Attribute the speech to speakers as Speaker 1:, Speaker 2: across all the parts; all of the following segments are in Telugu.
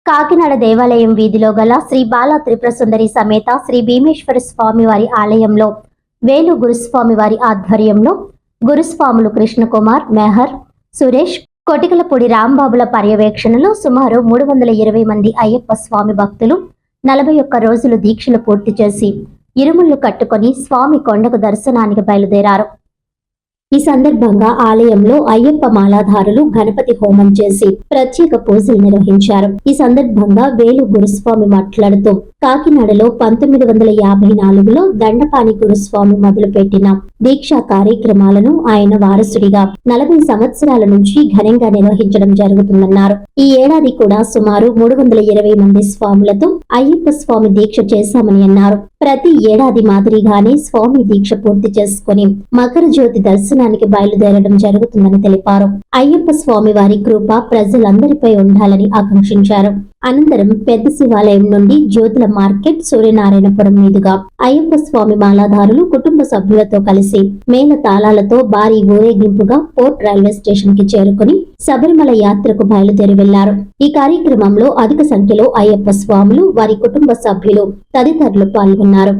Speaker 1: కాకినాడ దేవాలయం వీధిలో గల శ్రీ బాలా త్రిపుర సుందరి సమేత శ్రీ భీమేశ్వర స్వామి వారి ఆలయంలో వేలు గురుస్వామి వారి ఆధ్వర్యంలో గురుస్వాములు కృష్ణకుమార్, మెహర్, సురేష్, కొటికలపూడి రాంబాబుల పర్యవేక్షణలో సుమారు 320 మంది అయ్యప్ప స్వామి భక్తులు 41 రోజులు దీక్షలు పూర్తి చేసి ఇరుముళ్ళు కట్టుకొని స్వామి కొండకు దర్శనానికి బయలుదేరారు. ఈ సందర్భంగా ఆలయంలో అయ్యప్ప మాలాధారులు గణపతి హోమం చేసి ప్రత్యేక పూజలు నిర్వహించారు. ఈ సందర్భంగా వేలు గురుస్వామి మాట్లాడుతూ కాకినాడలో 1954లో దండపాణి గురుస్వామి మొదలుపెట్టిన దీక్షా కార్యక్రమాలను ఆయన వారసుడిగా 40 సంవత్సరాల నుంచి ఘనంగా నిర్వహించడం జరుగుతుందన్నారు. ఈ ఏడాది కూడా సుమారు 320 మంది స్వాములతో అయ్యప్ప స్వామి దీక్ష చేశామని అన్నారు. ప్రతి ఏడాది మాదిరిగానే స్వామి దీక్ష పూర్తి చేసుకుని మకర జ్యోతి దర్శనానికి బయలుదేరడం జరుగుతుందని తెలిపారు. అయ్యప్ప స్వామి వారి కృప ప్రజలందరిపై ఉండాలని ఆకాంక్షించారు. అనంతరం పెద్ద శివాలయం నుండి జ్యోతుల మార్కెట్, సూర్యనారాయణపురం మీదుగా అయ్యప్ప స్వామి మాలాధారులు కుటుంబ సభ్యులతో కలిసి మేళ తాళాలతో భారీ ఊరేగింపుగా పోర్ట్ రైల్వే స్టేషన్ కి చేరుకుని శబరిమల యాత్రకు బయలుదేరి వెళ్లారు. ఈ కార్యక్రమంలో అధిక సంఖ్యలో అయ్యప్ప స్వాములు, వారి కుటుంబ సభ్యులు తదితరులు పాల్గొన్నారు.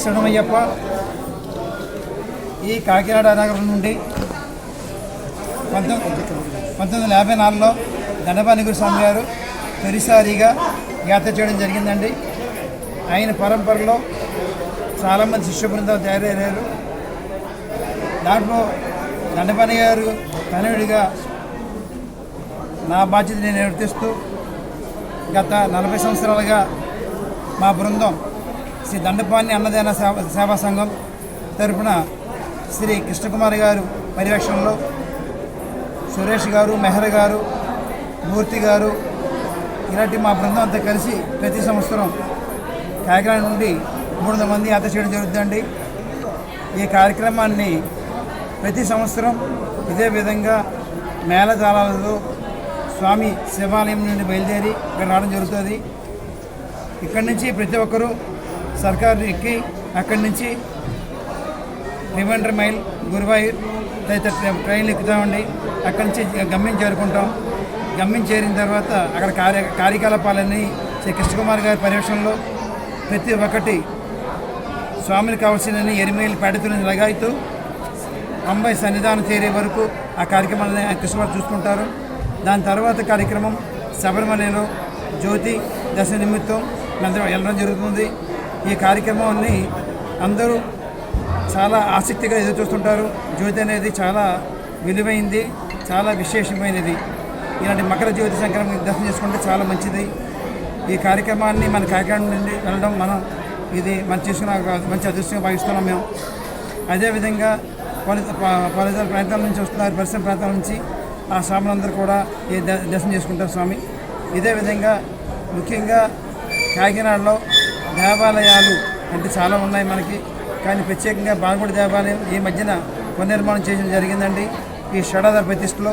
Speaker 2: శరణమయ్యప్ప. ఈ కాకినాడ నగరం నుండి 1954లో దండపాణి గురుస్వామి గారు తొలిసారిగా యాత్ర చేయడం జరిగిందండి. ఆయన పరంపరలో చాలామంది శిష్య బృందం తయారయ్యారు. దాంట్లో దండపాణి గారు తనయుడిగా నా బాధ్యత నేను నిర్వర్తిస్తూ గత 40 సంవత్సరాలుగా మా బృందం శ్రీ దండపాణి అన్నదాన సేవా సంఘం తరఫున శ్రీ కృష్ణకుమార్ గారు పర్యవేక్షణలో సురేష్ గారు, మెహర్ గారు, మూర్తి గారు ఇలాంటి మా బృందం అంతా కలిసి ప్రతి సంవత్సరం కాకినాడ నుండి 300 మంది యాత్ర చేయడం జరుగుతుందండి. ఈ కార్యక్రమాన్ని ప్రతి సంవత్సరం ఇదే విధంగా మేళతాళాలతో స్వామి శివాలయం నుండి బయలుదేరి ఇక్కడ రావడం జరుగుతుంది. ఇక్కడి నుంచి ప్రతి ఒక్కరూ సర్కారు ఎక్కి అక్కడి నుంచి రివెండర్ మైల్, గురువాయూర్ తదితర ట్రైన్లు ఎక్కుతామండి. అక్కడి నుంచి గమ్యం చేరుకుంటాం. గమ్యం చేరిన తర్వాత అక్కడ కార్యకలాపాలన్నీ శ్రీ కృష్ణకుమార్ గారి పర్యవేక్షణలో ప్రతి ఒక్కటి స్వామికి కావాల్సిన ఎరిమేలు పెడతుని లగాయితూ అంబాయి సన్నిధానం చేరే వరకు ఆ కార్యక్రమాన్ని కృష్ణకుమార్ చూసుకుంటారు. దాని తర్వాత కార్యక్రమం శబరిమలలో జ్యోతి దశ నిమిత్తం అందరూ వెళ్ళడం జరుగుతుంది. ఈ కార్యక్రమాన్ని అందరూ చాలా ఆసక్తిగా ఎదురు చూస్తుంటారు. జ్యోతి అనేది చాలా విలువైంది, చాలా విశేషమైనది. ఇలాంటి మకర జ్యోతి సంక్రమణ దర్శనం చేసుకుంటే చాలా మంచిది. ఈ కార్యక్రమాన్ని మన కాకినాడ నుండి వెళ్ళడం ఇది మనం చేసుకున్న మంచి అదృష్టంగా భావిస్తున్నాం మేము. అదేవిధంగా పలు ప్రాంతాల నుంచి వస్తున్నారు, పరిసర ప్రాంతాల నుంచి ఆ స్వాములందరూ కూడా ఈ దర్శనం చేసుకుంటారు స్వామి. ఇదే విధంగా ముఖ్యంగా కాకినాడలో దేవాలయాలు అంటే చాలా ఉన్నాయి మనకి. కానీ ప్రత్యేకంగా బాలగుడి దేవాలయం ఈ మధ్యన పునర్నిర్మాణం చేయడం జరిగిందండి. ఈ షడాధార ప్రతిష్టలో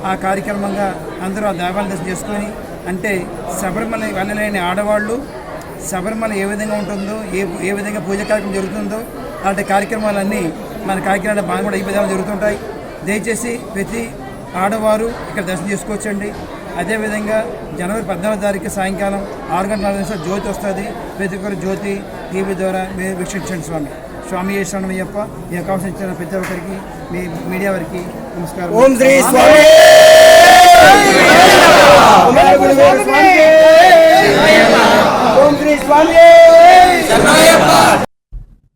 Speaker 2: ఆ కార్యక్రమంగా అందరూ ఆ దేవాలయం దర్శనం చేసుకొని, అంటే శబరిమల వెళ్ళలేని ఆడవాళ్ళు శబరిమల ఏ విధంగా ఉంటుందో, ఏ విధంగా పూజ కార్యక్రమం జరుగుతుందో అలాంటి కార్యక్రమాలన్నీ మన కాకినాడ బాలగుడి ఈ విధాలు జరుగుతుంటాయి. దయచేసి ప్రతి ఆడవారు ఇక్కడ దర్శనం చేసుకోవచ్చండి. అదేవిధంగా జనవరి 14వ తారీఖు సాయంకాలం 6:40 జ్యోతి వస్తుంది. ప్రతి ఒక్కరు జ్యోతి టీవీ ద్వారా మీరు వీక్షించండి. స్వామి శరణమయ్యప్ప. ఈ అవకాశం ఇచ్చిన ప్రతి ఒక్కరికి, మీ మీడియా వారికి నమస్కారం. ఓం శ్రీ స్వామి.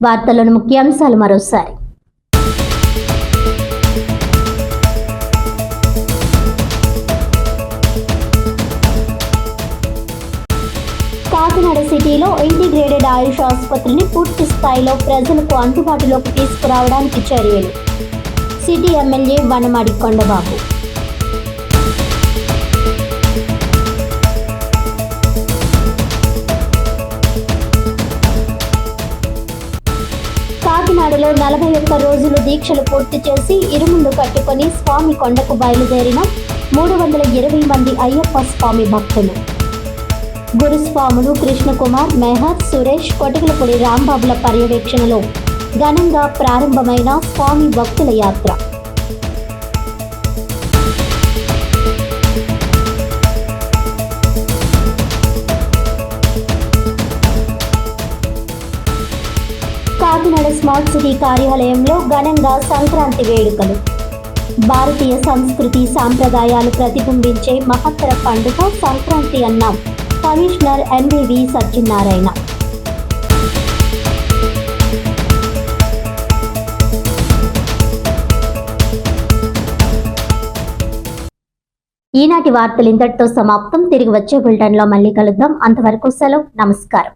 Speaker 1: వార్తలను ముఖ్యాంశాలు మరోసారి. కాకినాడ సిటీలో ఇంటిగ్రేటెడ్ ఆయుష్ ఆసుపత్రిని పూర్తి స్థాయిలో ప్రజలకు అందుబాటులోకి తీసుకురావడానికి చర్యలు. City MLA Vanamadi Kondababu. కాకినాడలో 41 రోజులు దీక్షలు పూర్తి చేసి ఇరుముళ్ళు కట్టుకొని స్వామి కొండకు బయలుదేరిన 320 మంది అయ్యప్ప స్వామి భక్తులు. గురుస్వాములు కృష్ణకుమార్, మెహర్, సురేష్, కొటికలపూడి రాంబాబుల పర్యవేక్షణలో ఘనంగా ప్రారంభమైన స్వామి భక్తుల యాత్ర. కాకినాడ స్మార్ట్ సిటీ కార్యాలయంలో ఘనంగా సంక్రాంతి వేడుకలు. భారతీయ సంస్కృతి సాంప్రదాయాలు ప్రతిబింబించే మహత్తర పండుగ సంక్రాంతి అన్న కమిషనర్ ఎంవివి సత్యనారాయణ. ఈనాటి వార్తలు ఇంతటితో సమాప్తం. తిరిగి వచ్చే బులెటిన్లో మళ్ళీ కలుద్దాం. అంతవరకు సెలవు. నమస్కారం.